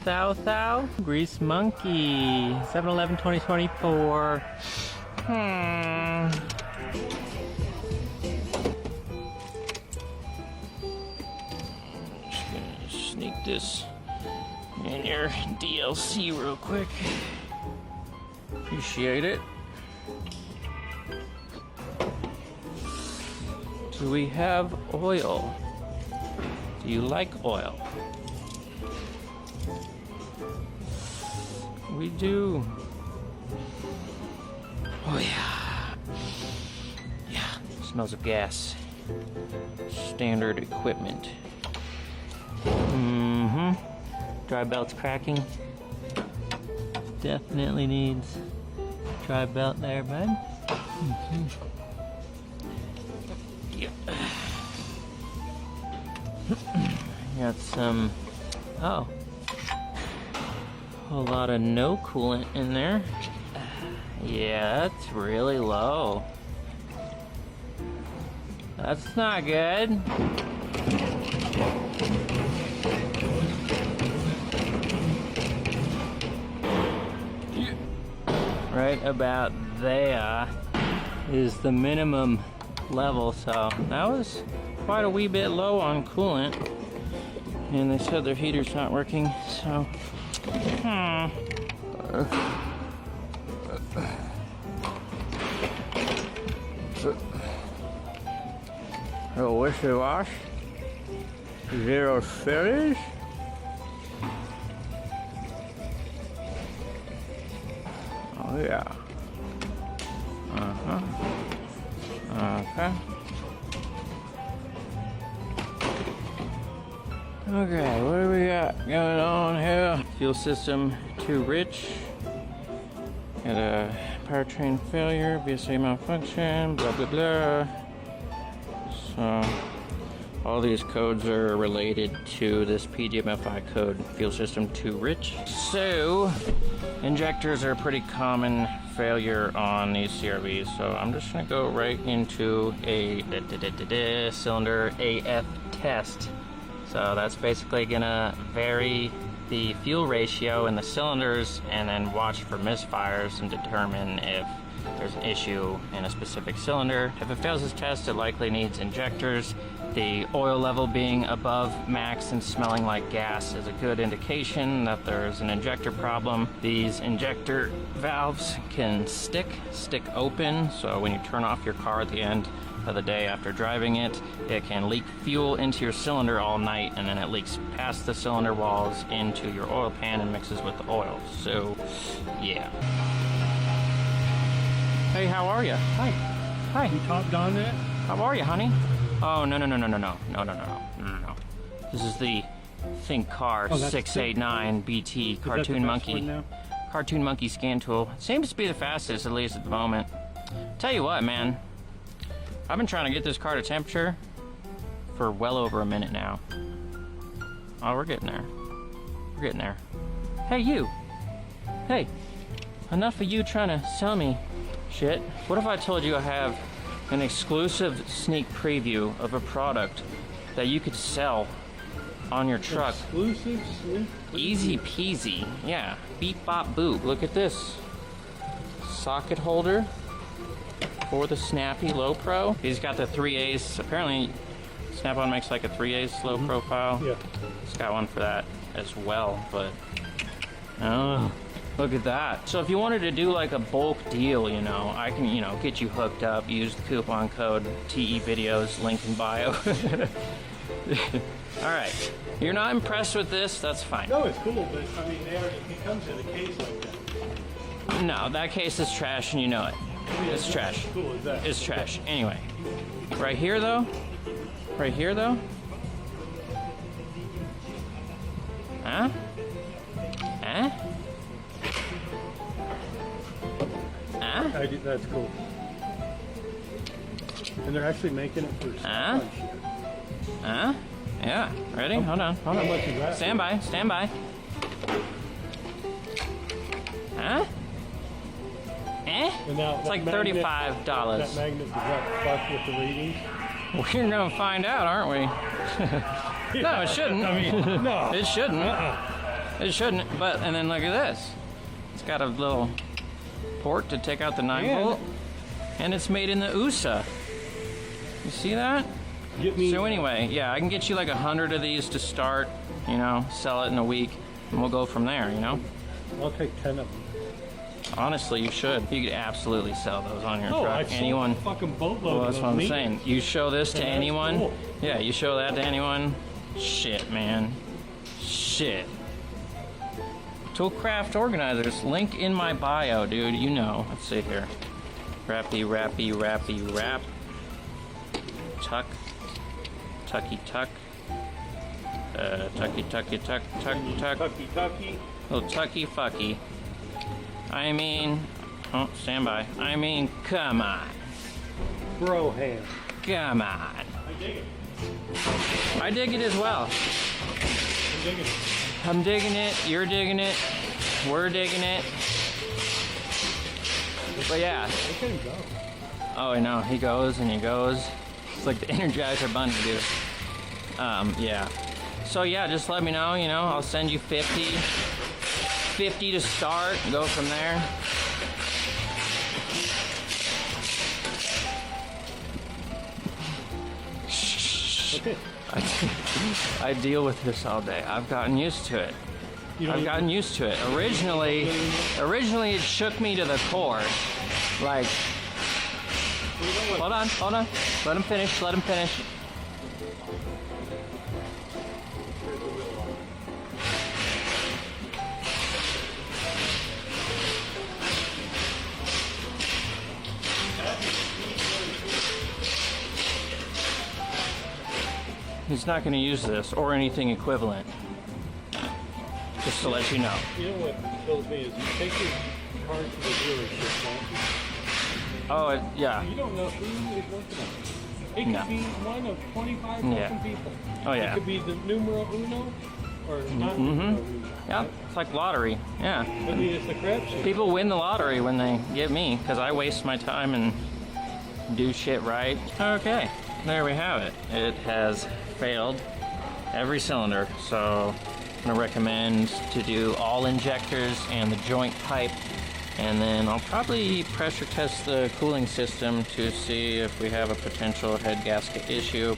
Thou? Grease Monkey. 7/11/2024. Just gonna sneak this in your DLC real quick. Appreciate it. Do we have oil? Do you like oil? We do. Oh yeah. Yeah, smells of gas. Standard equipment. Dry belt's cracking. Definitely needs dry belt there, bud. Yep. Got some, a whole lot of no coolant in there. Yeah, that's really low. That's not good. Right about there is the minimum level, so that was quite a wee bit low on coolant. And they said their heater's not working, so oh, wishy-wash. Zero series. Oh yeah. Okay, what do we got going on here? Fuel system too rich. Got a powertrain failure, VSA malfunction, blah blah blah. So all these codes are related to this PGMFI code, fuel system too rich. So injectors are a pretty common failure on these CRVs, so I'm just gonna go right into a cylinder AF test. So that's basically gonna vary the fuel ratio in the cylinders and then watch for misfires and determine if there's an issue in a specific cylinder. If it fails this test, it likely needs injectors. The oil level being above max and smelling like gas is a good indication that there's an injector problem. These injector valves can stick open, so when you turn off your car at the end of the day after driving it, it can leak fuel into your cylinder all night, and then it leaks past the cylinder walls into your oil pan and mixes with the oil. So, yeah. Hey, how are you? Hi. Hi. You topped on that? How are you, honey? Oh, no. This is the Think Car 689 BT Cartoon Monkey. Cartoon Monkey scan tool. Seems to be the fastest, at least at the moment. Tell you what, man. I've been trying to get this car to temperature for well over a minute now. Oh, we're getting there. We're getting there. Hey, you. Hey. Enough of you trying to sell me shit. What if I told you I have an exclusive sneak preview of a product that you could sell on your truck? Exclusive sneak preview? Easy peasy. Yeah. Beep bop boop. Look at this. Socket holder for the Snappy Low Pro. He's got the 3A's. Apparently, Snap-on makes like a 3A's slow profile. Yeah. He's got one for that as well, but oh, look at that. So if you wanted to do like a bulk deal, you know, I can, you know, get you hooked up. Use the coupon code TEVIDEOS, link in bio. All right. You're not impressed with this? That's fine. No, it's cool, but I mean, it comes in a case like that. No, that case is trash, and you know it. It's trash. Cool as that. It's trash. Anyway, right here though. Right here though. Huh? Huh? Huh? That's cool. And they're actually making it for Huh? Yeah. Ready? Hold on. How much is that? Stand by. Stand by. Huh? And now it's like $35. That magnet, does that fuck with the readings? We're gonna find out, aren't we? No, it shouldn't. I mean, no. It shouldn't. It shouldn't, but, and then look at this. It's got a little port to take out the 9-volt, and it's made in the USA. You see that? So anyway, yeah, I can get you like 100 of these to start, you know, sell it in a week, and we'll go from there, you know? I'll take 10 of them. Honestly, you should. You could absolutely sell those on your Oh, truck. Anyone? Fucking boatload. Well, that's what I'm saying. You show this to anyone. Cool. Yeah, you show that to anyone. Shit, man. Shit. Toolcraft organizers. Link in my bio, dude. You know. Let's see here. Rappy, rappy, rappy, rap. Tuck. Tucky, tuck. Tucky, tucky, tuck, tuck, tuck. Tucky, tucky. Little tucky fucky. I mean, oh, stand by. I mean, come on. Bro hand. Come on. I dig it. I dig it as well. I'm digging it. I'm digging it. You're digging it. We're digging it. But yeah. Look at him go. Oh, I know. He goes and he goes. It's like the Energizer Bunny, dude. Yeah. So yeah, just let me know. You know, I'll send you 50 to start, go from there. I deal with this all day. I've gotten used to it. I've gotten used to it. Originally it shook me to the core. Like, hold on. Let him finish. He's not going to use this or anything equivalent. Just to let you know. You know what kills me is you take your car to the dealership, don't you? Oh, yeah. You don't know who is working on it. It could be one of 25 fucking people. Oh, yeah. It could be the numero uno or not numero uno. Yeah, it's like lottery. Yeah. Maybe it's the crapshoot. People win the lottery when they get me because I waste my time and do shit right. Okay, there we have it. It has failed every cylinder, so I'm gonna recommend to do all injectors and the joint pipe, and then I'll probably pressure test the cooling system to see if we have a potential head gasket issue.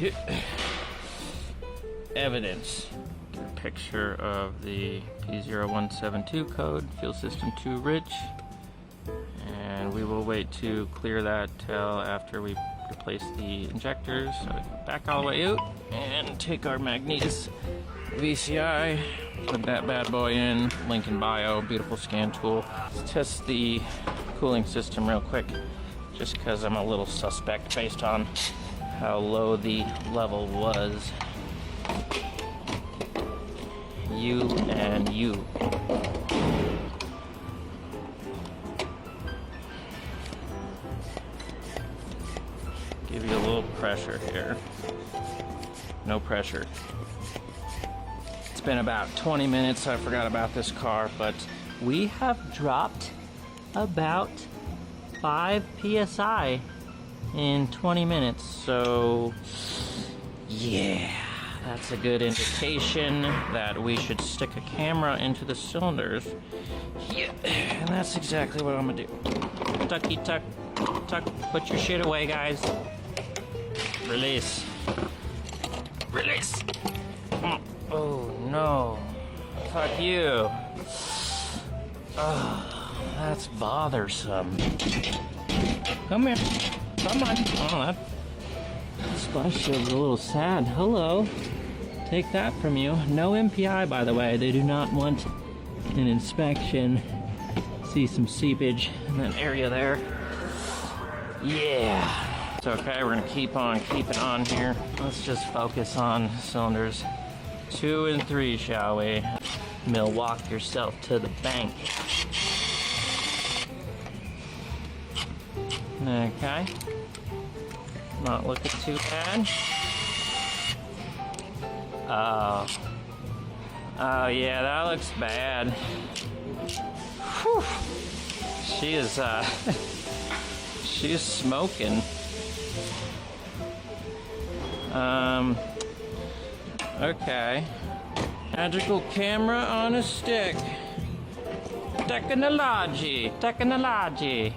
Evidence. Get a picture of the P0172 code, fuel system too rich, and we will wait to clear that till after we replace the injectors. So we go back all the way out and take our Magnetis VCI, put that bad boy in, link in bio, beautiful scan tool. Let's test the cooling system real quick, just because I'm a little suspect based on how low the level was. You and you. Give you a little pressure here. No pressure. It's been about 20 minutes. I forgot about this car, but we have dropped about 5 psi in 20 minutes. So, yeah, that's a good indication that we should stick a camera into the cylinders. Yeah, and that's exactly what I'm gonna do. Tucky tuck, tuck, put your shit away, guys. Release. Release. Oh no. Fuck you. Oh, that's bothersome. Come here. Come on. Oh, that splash shield's a little sad. Hello. Take that from you. No MPI, by the way. They do not want an inspection. See some seepage in that area there. Yeah. It's okay, we're gonna keep on keeping on here. Let's just focus on cylinders 2 and 3, shall we? Milwaukee yourself to the bank. Okay. Not looking too bad. Oh. Oh yeah, that looks bad. Whew. She is, she's smoking. Okay. Magical camera on a stick. Technology. Technology.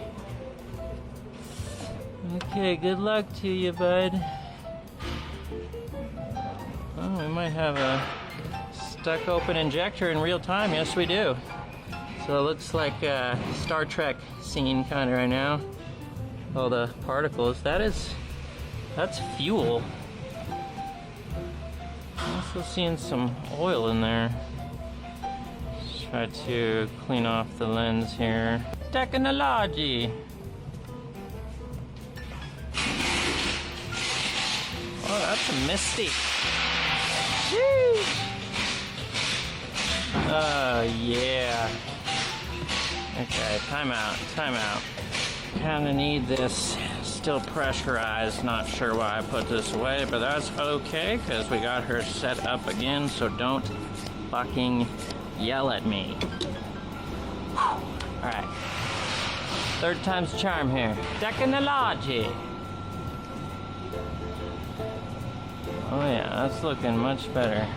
Okay, good luck to you, bud. Oh, we might have a stuck open injector in real time. Yes, we do. So it looks like a Star Trek scene kind of right now. All the particles. That's fuel. I'm also seeing some oil in there. Let's try to clean off the lens here. Technology. Oh, that's a misty. Woo! Yeah. Okay, time out. Kinda need this still pressurized. Not sure why I put this away, but that's okay, because we got her set up again, so don't fucking yell at me. Alright. Third time's a charm here. Technology. Oh yeah, that's looking much better.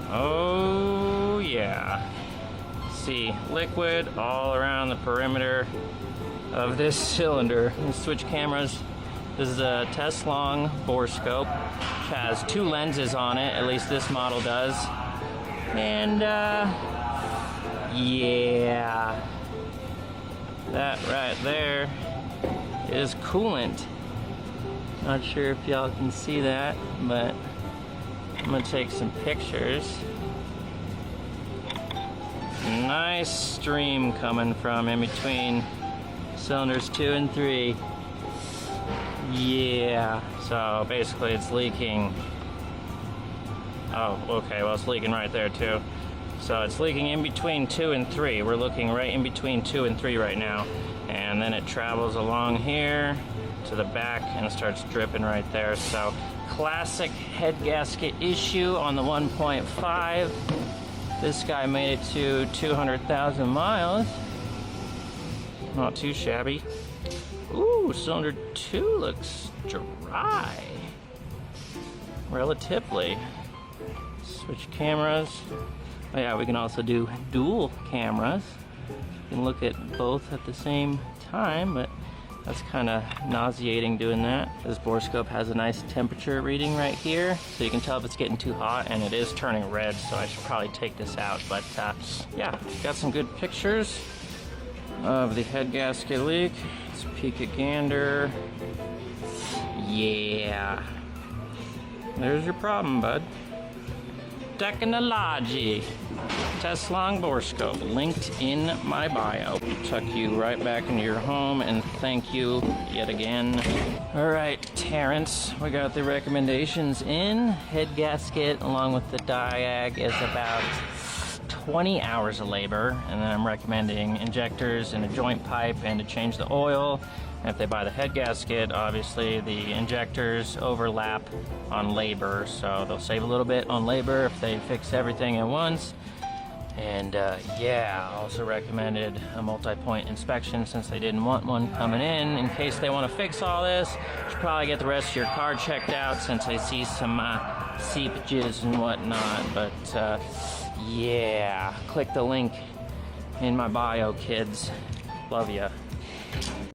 Oh yeah. See liquid all around the perimeter of this cylinder. Let's switch cameras. This is a test long Boroscope, which has 2 lenses on it, at least this model does. And yeah, that right there is coolant. Not sure if y'all can see that, but I'm gonna take some pictures. Nice stream coming from in between cylinders 2 and 3. Yeah, so basically it's leaking. Oh, okay, well it's leaking right there too. So it's leaking in between 2 and 3. We're looking right in between 2 and 3 right now. And then it travels along here to the back and it starts dripping right there. So classic head gasket issue on the 1.5. This guy made it to 200,000 miles. Not too shabby. Ooh, cylinder 2 looks dry. Relatively. Switch cameras. Oh yeah, we can also do dual cameras. You can look at both at the same time, but that's kind of nauseating doing that. This Boroscope has a nice temperature reading right here, so you can tell if it's getting too hot, and it is turning red, so I should probably take this out. But yeah, got some good pictures of the head gasket leak. Let's peek a gander. Yeah. There's your problem, bud. Technology. Test long Boroscope, linked in my bio. Tuck you right back into your home, and thank you yet again. All right, Terrence, we got the recommendations in. Head gasket along with the Diag is about 20 hours of labor, and then I'm recommending injectors and a joint pipe and to change the oil. And if they buy the head gasket, obviously the injectors overlap on labor, so they'll save a little bit on labor if they fix everything at once. And yeah, also recommended a multi-point inspection since they didn't want one coming in case they want to fix all this. You should probably get the rest of your car checked out since I see some seepages and whatnot. But yeah, click the link in my bio, kids. Love ya.